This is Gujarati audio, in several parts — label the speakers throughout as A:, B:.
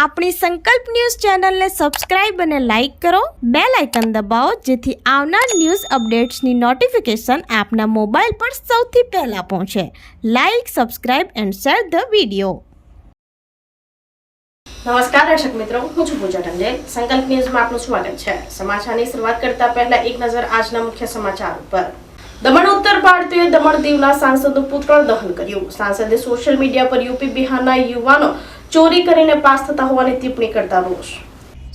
A: આપણી સંકલ્પ ન્યૂઝ ચેનલને સબસ્ક્રાઇબ અને લાઇક કરો, બેલ આઇકન દબાવો જેથી આવનાર ન્યૂઝ અપડેટ્સની નોટિફિકેશન આપના મોબાઈલ પર સૌથી પહેલા પહોંચે. Like, subscribe and share the video.
B: નમસ્કાર દર્શક મિત્રો, હું છું પૂજા ટંડેલ. સંકલ્પ ન્યૂઝમાં આપનું સ્વાગત છે. સમાચારની શરૂઆત કરતા પહેલા એક નજર આજના મુખ્ય સમાચાર ઉપર. દમણ ઉત્તર ભારતીય દમણ દીવના સાંસદનું પુતળા દહન કર્યું. સાંસદે સોશિયલ મીડિયા પર યુપી બિહારના યુવાનો ચોરી કરીને પાસ થતા હોવાની ટિપ્પણી કરતા રોષ.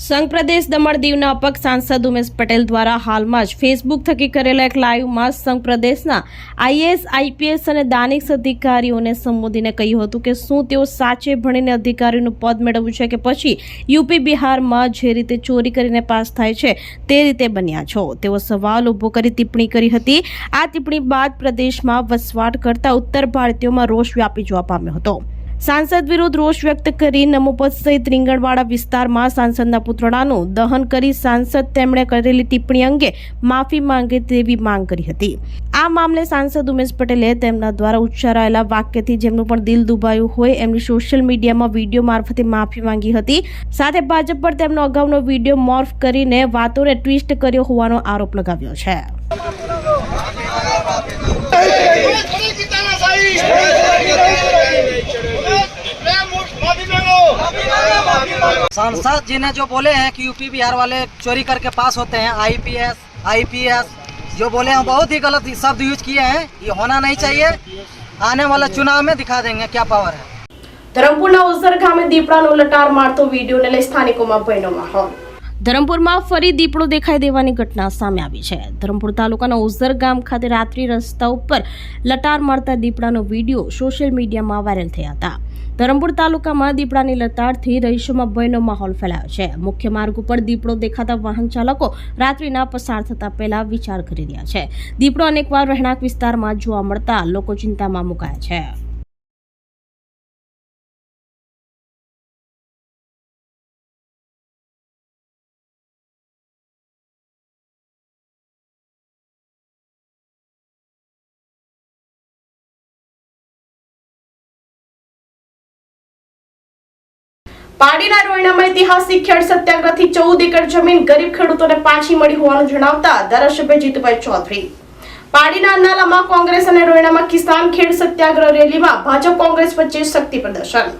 B: સંઘ પ્રદેશ દમણ દીવના અપક્ષ સાંસદ ઉમેશ પટેલ દ્વારા હાલમાં જ ફેસબુક થકી કરેલા એક લાઈવમાં સંઘ પ્રદેશના આઈએએસ, આઈપીએસ અને દાનિશ અધિકારીઓને સંબોધીને કહ્યું હતું કે શું તેઓ સાચે ભણીને અધિકારીનું પદ મેળવ્યું છે કે પછી યુપી બિહારમાં જે રીતે ચોરી કરીને પાસ થાય છે તે રીતે બન્યા છો. તેઓ સવાલ ઉભો કરી ટિપ્પણી કરી હતી. આ ટિપ્પણી બાદ પ્રદેશમાં વસવાટ કરતા ઉત્તર ભારતીયોમાં રોષ વ્યાપી જોવા પામ્યો હતો. સાંસદ વિરુદ્ધ રોષ વ્યક્ત કરી નમોપત સહિત રીંગણવાડા વિસ્તારમાં સાંસદના પુતળાનું દહન કરી સાંસદ તેમણે કરેલી ટિપ્પણી અંગે માફી માંગે તેવી માંગ કરી હતી. આ મામલે સાંસદ ઉમેશ પટેલે તેમના દ્વારા ઉચ્ચારાયેલા વાક્યથી જેમનું પણ દિલ દુભાયું હોય એમની સોશિયલ મીડિયામાં વિડીયો મારફતે માફી માંગી હતી. સાથે ભાજપ પર તેમનો અગાઉનો વિડીયો મોર્ફ કરીને વાતોને ટ્વિસ્ટ કર્યો હોવાનો આરોપ લગાવ્યો છે.
C: सांसद जी ने जो बोले हैं कि यूपी बिहार वाले चोरी करके पास होते हैं, आईपीएस जो बोले हैं बहुत ही गलत शब्द यूज किए हैं. ये होना नहीं चाहिए. आने वाला चुनाव में दिखा देंगे क्या पावर है.
B: ધરમપુરના ઉઝર ગામે દીપડાનો લટાર મારતો વિડીયોને લઈ સ્થાનિકોમાં ભયનો માહોલ. ધરમપુરમાં ફરી દીપડો દેખાઈ દેવાની ઘટના સામે આવી છે. ધરમપુર તાલુકાના ઉઝર ગામ ખાતે રાત્રિ રસ્તા ઉપર લટાર મારતા દીપડાનો વિડીયો સોશિયલ મીડિયામાં વાયરલ થયા હતા. ધરમપુર તાલુકામાં દીપડાની લટારથી રહીશોમાં ભયનો માહોલ ફેલાયો છે. મુખ્ય માર્ગ ઉપર દીપડો દેખાતા વાહન ચાલકો રાત્રિના પસાર થતા પહેલા વિચાર કરી રહ્યા છે. દીપડો અનેકવાર રહેણાંક વિસ્તારમાં જોવા મળતા લોકો ચિંતામાં મુકાયા છે. પાડીના રોયણામાં ઐતિહાસિક ખેડ સત્યાગ્રહથી 14 એકર જમીન ગરીબ ખેડૂતોને પાછી મળી હોવાનું જણાવતા ધારાસભ્ય જીતુભાઈ ચૌધરી. પાડીના અન્નાલામાં કોંગ્રેસ અને રોયણામાં કિસાન ખેડ સત્યાગ્રહ રેલીમાં ભાજપ કોંગ્રેસ વચ્ચે શક્તિ પ્રદર્શન.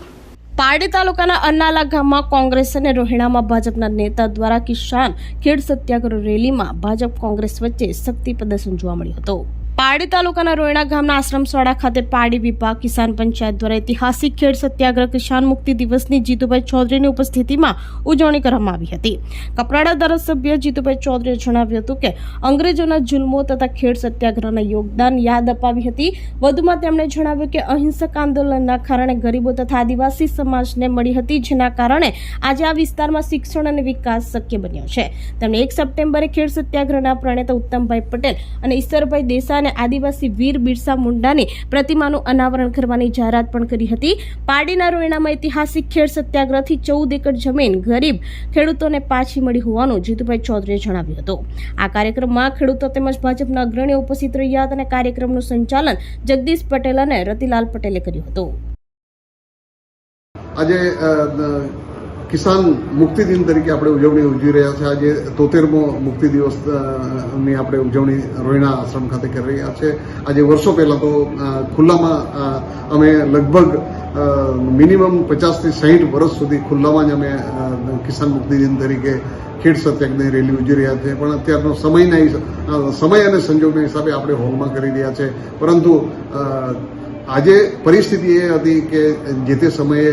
B: પારડી તાલુકાના અન્નાલા ગામમાં કોંગ્રેસ અને રોહિણામાં ભાજપના નેતા દ્વારા કિસાન ખેડ સત્યાગ્રહ રેલીમાં ભાજપ કોંગ્રેસ વચ્ચે શક્તિ પ્રદર્શન જોવા મળ્યું હતું. પારડી તાલુકાના રોયણા ગામના આશ્રમશાળા ખાતે પારડી વિભાગ કિસાન પંચાયત દ્વારા ઐતિહાસિક ખેડ સત્યાગ્રહ કિસાન મુક્તિ દિવસની જીતુભાઈ ચૌધરીની ઉપસ્થિતિમાં ઉજવણી કરવામાં આવી હતી. કપરાડા ધારાસભ્ય જીતુભાઈ ચૌધરીએ જણાવ્યું હતું કે અંગ્રેજોના જુલ્મો તથા ખેડ સત્યાગ્રહના યોગદાન યાદ અપાવી હતી. વધુમાં તેમણે જણાવ્યું કે અહિંસક આંદોલનના કારણે ગરીબો તથા આદિવાસી સમાજને મળી હતી, જેના કારણે આજે આ વિસ્તારમાં શિક્ષણ અને વિકાસ શક્ય બન્યો છે. તેમણે 1 સપ્ટેમ્બરે ખેડ સત્યાગ્રહના પ્રણેતા ઉત્તમભાઈ પટેલ અને ઈશ્વરભાઈ દેસાઈ આદિવાસી વીર બિરસા મુંડાની પ્રતિમાનું અનાવરણ કરવાની જાહેરાત પણ કરી હતી. પારડીના રોયણામાં ઐતિહાસિક ખેડ સત્યાગ્રહથી 14 એકર જમીન ગરીબ ખેડૂતોને પાછી મળી હોવાનું જીતુભાઈ ચૌધરીએ જણાવ્યું હતું. આ કાર્યક્રમમાં ખેડૂતો તેમજ ભાજપના અગ્રણીઓ ઉપસ્થિત રહ્યા હતા અને કાર્યક્રમનું સંચાલન જગદીશ પટેલ અને રતિલાલ પટેલે કર્યું હતું.
D: આજે કિસાન મુક્તિ દિન તરીકે આપણે ઉજવણી ઉજવી રહ્યા છે. આજે 73મો મુક્તિ દિવસની આપણે ઉજવણી રોહિણા આશ્રમ ખાતે કરી રહ્યા છે. આજે વર્ષો પહેલાં તો ખુલ્લામાં અમે લગભગ મિનિમમ 50 થી 60 વર્ષ સુધી ખુલ્લામાં જ અમે કિસાન મુક્તિ દિન તરીકે ખેડ સત્યાગ્રહની રેલી ઉજવી રહ્યા છે. પણ અત્યારનો સમય અને સંજોગના હિસાબે આપણે હોલમાં કરી રહ્યા છે. પરંતુ આજે પરિસ્થિતિ એ હતી કે જે તે સમયે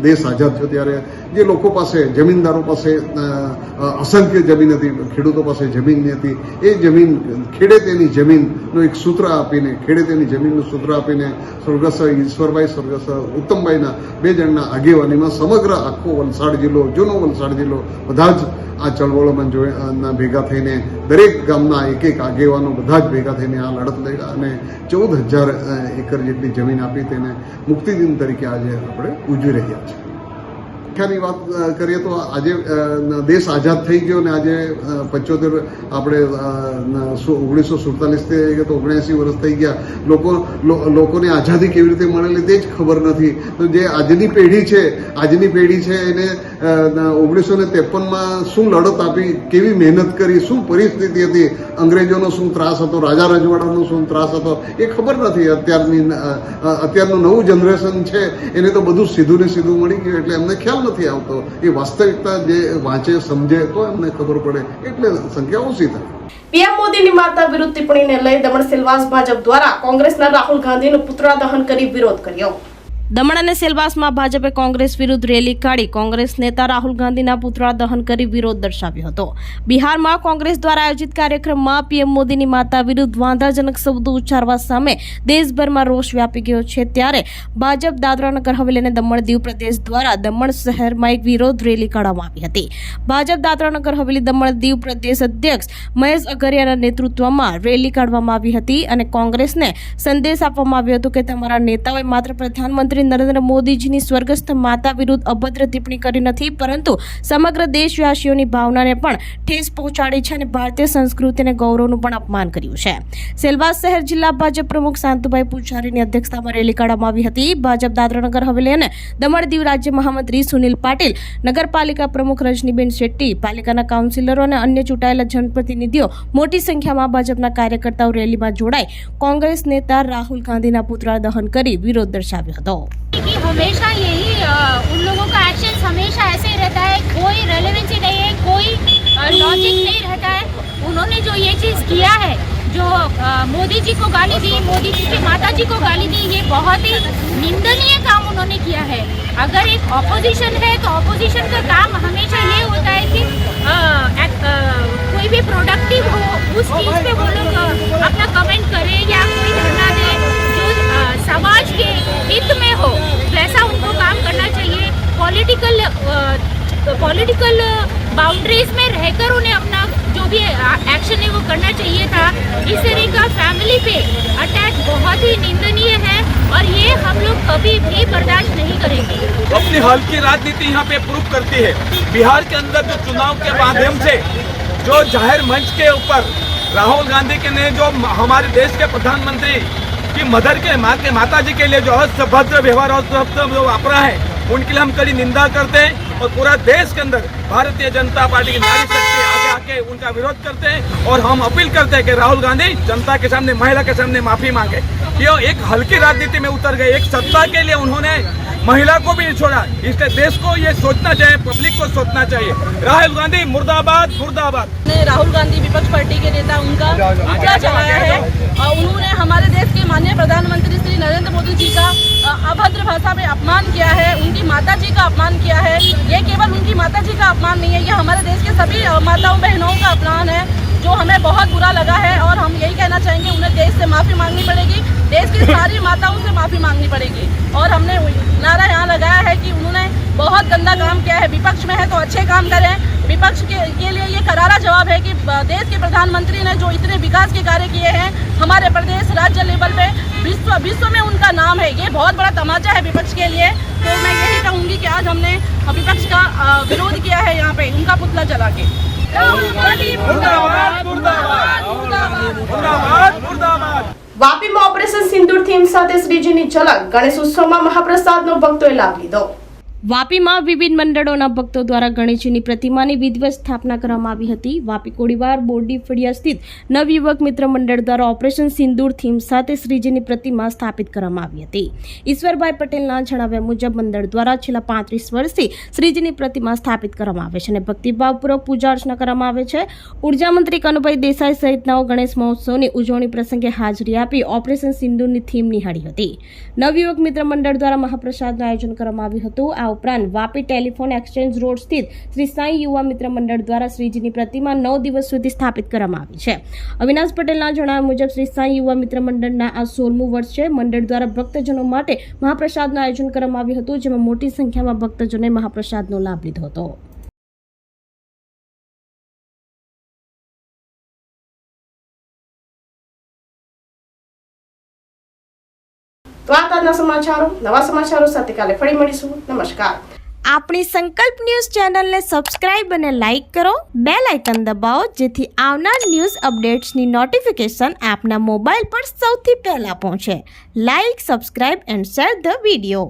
D: દેશ આઝાદ થયો ત્યારે જે લોકો પાસે, જમીનદારો પાસે અસંખ્ય જમીન હતી, ખેડૂતો પાસે જમીન હતી. એ જમીન ખેડે તેની જમીનનું એક સૂત્ર આપીને, ખેડે તેની જમીનનું સૂત્ર આપીને સ્વર્ગસ્થ ઈશ્વરભાઈ, સ્વર્ગસ્થ ઉત્તમભાઈના 2 જણના આગેવાનીમાં સમગ્ર આખો વલસાડ જિલ્લો, જૂનો વલસાડ જિલ્લો બધા જ આ ચળવળોમાં ભેગા થઈને દરેક ગામના એક આગેવાનો બધા જ ભેગા થઈને આ લડત લડ્યા અને 14,000 એકર જેટલી જમીન આપી તેને મુક્તિ દિન તરીકે આજે આપણે ઉજવી રહ્યા છીએ. સંખ્યાની વાત કરીએ તો આજે દેશ આઝાદ થઈ ગયો ને આજે 75 આપણે 1947 થી તો 79 વર્ષ થઈ ગયા. લોકોને આઝાદી કેવી રીતે મળેલી તે જ ખબર નથી. તો જે આજની પેઢી છે એને 1953માં શું લડત આપી, કેવી મહેનત કરી, શું પરિસ્થિતિ હતી, અંગ્રેજોનો શું ત્રાસ હતો, રાજા રજવાડાનો શું ત્રાસ હતો એ ખબર નથી. અત્યારનું નવું જનરેશન છે એને તો બધું સીધું ને સીધું મળી ગયું એટલે એમને ખ્યાલ નથી આવતો. એ વાસ્તવિકતા જે વાંચે સમજે તો એમને ખબર પડે એટલે સંખ્યા ઓછી થાય.
B: પીએમ મોદીની માતા વિરુદ્ધ ટિપ્પણીને લઈ દમણ સેલવાસ ભાજપ દ્વારા કોંગ્રેસના રાહુલ ગાંધીનું પુતળા દહન કરી વિરોધ કર્યો.
A: દમણ અને સેલવાસમાં ભાજપે કોંગ્રેસ વિરુદ્ધ રેલી કાઢી કોંગ્રેસ નેતા રાહુલ ગાંધીના પુતળા દહન કરી વિરોધ દર્શાવ્યો હતો. બિહારમાં કોંગ્રેસ દ્વારા આયોજિત કાર્યક્રમમાં પીએમ મોદીની માતા વિરુદ્ધ વાંધાજનક શબ્દો ઉચ્ચારવા સામે દેશભરમાં રોષ વ્યાપી ગયો છે. ત્યારે ભાજપ દાદરા નગર હવેલી અને દમણ દીવ પ્રદેશ દ્વારા દમણ શહેરમાં એક વિરોધ રેલી કાઢવામાં આવી હતી. ભાજપ દાદરા નગર હવેલી દમણ દીવ પ્રદેશ અધ્યક્ષ મહેશ અગરિયાના નેતૃત્વમાં રેલી કાઢવામાં આવી હતી અને કોંગ્રેસને સંદેશ આપવામાં આવ્યો હતો કે તમારા નેતાઓએ માત્ર પ્રધાનમંત્રી નરેન્દ્ર મોદીજીની સ્વર્ગસ્થ માતા વિરુદ્ધ અભદ્ર ટિપ્પણી કરી નથી, પરંતુ સમગ્ર દેશવાસીઓની ભાવનાને પણ ઠેસ પહોંચાડી છે અને ભારતીય સંસ્કૃતિ અને ગૌરવનું પણ અપમાન કર્યું છે. સેલવાસ શહેર જિલ્લા ભાજપ પ્રમુખ શાંતુભાઈ પૂજારીની અધ્યક્ષતામાં રેલી કાઢવામાં આવી હતી. ભાજપ દાદરાનગર હવેલી અને દમણ દીવ રાજ્ય મહામંત્રી સુનિલ પાટીલ, નગરપાલિકા પ્રમુખ રજનીબેન શેટ્ટી, પાલિકાના કાઉન્સિલરો અને અન્ય ચૂંટાયેલા જનપ્રતિનિધિઓ મોટી સંખ્યામાં ભાજપના કાર્યકર્તાઓ રેલીમાં જોડાઈ કોંગ્રેસ નેતા राहुल गांधी पुतला दहन कर विरोध दर्शाव्यो હતો.
E: कि हमेशा यही उन लोगों का एक्शन हमेशा ऐसे ही रहता है, कोई रेलेवेंसी नहीं है, कोई लॉजिक नहीं रहता है. उन्होंने जो ये चीज़ किया है, जो मोदी जी को गाली दी, मोदी जी की माता जी को गाली दी, ये बहुत ही निंदनीय काम उन्होंने किया है. अगर एक ऑपोजिशन है तो ऑपोजिशन का काम हमेशा ये होता है कि कोई भी प्रोडक्टिव हो उस चीज़ पे वो लोग अपना कमेंट करें या कोई धरना दे जो समाज के हित में हो, वैसा उनको काम करना चाहिए. पॉलिटिकल बाउंड्रीज में रहकर उन्हें अपना जो भी एक्शन है वो करना चाहिए था. इस तरह का फैमिली पे अटैक बहुत ही निंदनीय है और ये हम लोग कभी भी बर्दाश्त नहीं करेंगे.
F: अपनी हाल की राजनीति यहाँ पे प्रूव करती है. बिहार के अंदर जो चुनाव के माध्यम से जो जाहिर मंच के ऊपर राहुल गांधी के ने जो हमारे देश के प्रधानमंत्री की मदर के माता जी के लिए जो अभद्र व्यवहार और जो वापरा है उनके लिए हम कड़ी निंदा करते हैं और पूरा देश के अंदर भारतीय जनता पार्टी की नारी शक्ति आगे आके उनका विरोध करते हैं और हम अपील करते हैं कि राहुल गांधी जनता के सामने, महिला के सामने माफी मांगे. ये एक हल्की राजनीति में उतर गए. एक सत्ता के लिए उन्होंने महिला को भी नहीं छोड़ा. इसलिए देश को ये सोचना चाहिए, पब्लिक को सोचना चाहिए. राहुल गांधी मुर्दाबाद मुर्दाबाद.
G: राहुल गांधी विपक्ष पार्टी के नेता, उनका पुतला चलाया है और उन्होंने हमारे देश के माननीय प्रधानमंत्री श्री नरेंद्र मोदी जी का अभद्र भाषा में अपमान किया है, उनकी माता जी का अपमान किया है. ये केवल उनकी माता जी का अपमान नहीं है, ये हमारे देश के सभी माताओं बहनों का अपमान है जो हमें बहुत बुरा लगा है. और हम यही कहना चाहेंगे उन्हें देश से माफ़ी मांगनी पड़ेगी, देश की सारी माताओं से माफ़ी मांगनी पड़ेगी. और हमने नारा यहाँ लगाया है कि उन्होंने बहुत गंदा काम किया है. विपक्ष में है तो अच्छे काम करें. विपक्ष के लिए ये करारा जवाब है कि देश के प्रधानमंत्री ने जो इतने विकास के कार्य किए हैं हमारे प्रदेश राज्य लेवल पे, विश्व में उनका नाम है. ये बहुत बड़ा तमाचा है विपक्ष के लिए. तो मैं यही कहूँगी कि आज हमने विपक्ष का विरोध किया है यहाँ पे उनका पुतला जला के.
B: વાપીમાં ઓપરેશન સિંદૂર થીમ સાથે શ્રીજીની ઝલક. ગણેશ ઉત્સવમાં મહાપ્રસાદનો ભક્તોએ લાભ લીધો.
A: વાપીમાં વિવિધ મંડળોના ભક્તો દ્વારા ગણેશજીની પ્રતિમાની વિધિવત સ્થાપના કરવામાં આવી હતી. વાપી કોડીવાર બોરડી ફળિયા સ્થિત નવયુવક મિત્ર મંડળ દ્વારા ઓપરેશન સિંદૂર થીમ સાથે શ્રીજીની પ્રતિમા સ્થાપિત કરવામાં આવી હતી. ઈશ્વરભાઈ પટેલના જણાવ્યા મુજબ મંડળ દ્વારા છેલ્લા 35 વર્ષથી શ્રીજીની પ્રતિમા સ્થાપિત કરવામાં આવે છે અને ભક્તિભાવપૂર્વક પૂજા અર્ચના કરવામાં આવે છે. ઉર્જા મંત્રી કનુભાઈ દેસાઈ સહિતનાઓ ગણેશ મહોત્સવની ઉજવણી પ્રસંગે હાજરી આપી ઓપરેશન સિંદૂરની થીમ નિહાળી હતી. નવયુવક મિત્ર મંડળ દ્વારા મહાપ્રસાદનું આયોજન કરવામાં આવ્યું હતું. આ ઉપરાંત વાપી ટેલિફોન એક્સચેન્જ રોડ સ્થિત શ્રી સાંઈ યુવા મિત્ર મંડળ દ્વારા શ્રીજીની પ્રતિમા 9 દિવસ સુધી સ્થાપિત કરવામાં આવી છે. અવિનાશ પટેલના જણાવ્યા મુજબ શ્રી સાંઈ યુવા મિત્ર મંડળના આ 16મું વર્ષ છે. મંડળ દ્વારા ભક્તજનો માટે મહાપ્રસાદનું આયોજન કરવામાં આવ્યું હતું, જેમાં મોટી સંખ્યામાં ભક્તજનોએ મહાપ્રસાદનો લાભ લીધો હતો.
B: તો આ તાજના સમાચારો, નવા સમાચારો સાથે કાલે ફરી મળીશું. નમસ્કાર.
A: આપણી સંકલ્પ ન્યૂઝ ચેનલને સબસ્ક્રાઇબ અને લાઇક કરો, બેલ આઇકન દબાવો જેથી આવનાર ન્યૂઝ અપડેટ્સની નોટિફિકેશન આપના મોબાઈલ પર સૌથી પહેલા પહોંચે. Like, subscribe and share the video.